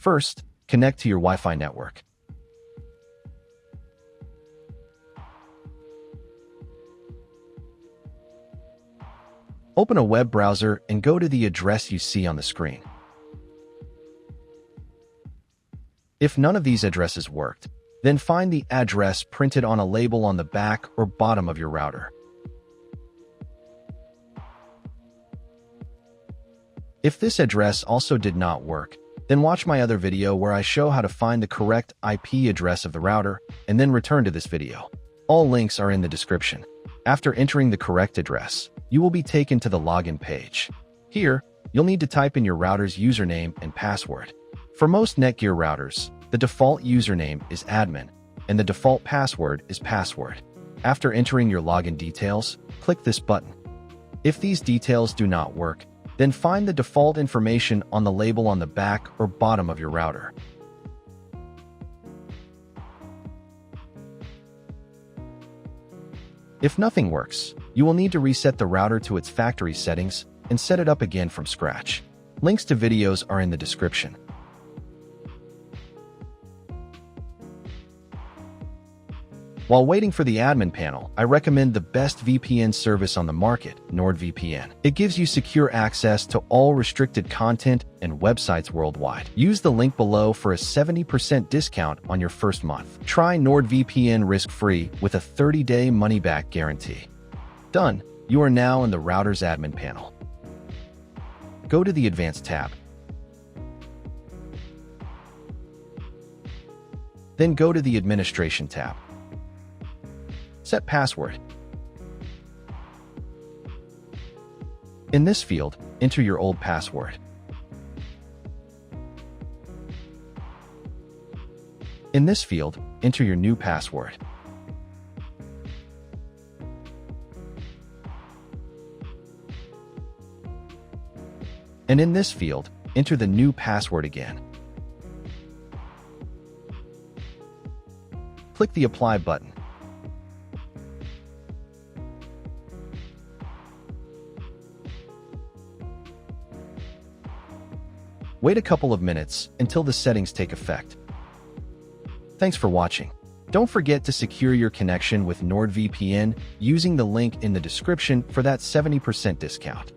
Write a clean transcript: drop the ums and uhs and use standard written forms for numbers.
First, connect to your Wi-Fi network. Open a web browser and go to the address you see on the screen. If none of these addresses worked, then find the address printed on a label on the back or bottom of your router. If this address also did not work, then watch my other video where I show how to find the correct IP address of the router and then return to this video. All links are in the description. After entering the correct address, you will be taken to the login page. Here, you'll need to type in your router's username and password. For most NETGEAR routers, the default username is admin, and the default password is password. After entering your login details, click this button. If these details do not work, then find the default information on the label on the back or bottom of your router. If nothing works, you will need to reset the router to its factory settings and set it up again from scratch. Links to videos are in the description. While waiting for the admin panel, I recommend the best VPN service on the market, NordVPN. It gives you secure access to all restricted content and websites worldwide. Use the link below for a 70% discount on your first month. Try NordVPN risk-free with a 30-day money-back guarantee. Done. You are now in the router's admin panel. Go to the Advanced tab. Then go to the Administration tab. Set password. In this field, enter your old password. In this field, enter your new password. And in this field, enter the new password again. Click the Apply button. Wait a couple of minutes until the settings take effect. Thanks for watching. Don't forget to secure your connection with NordVPN using the link in the description for that 70% discount.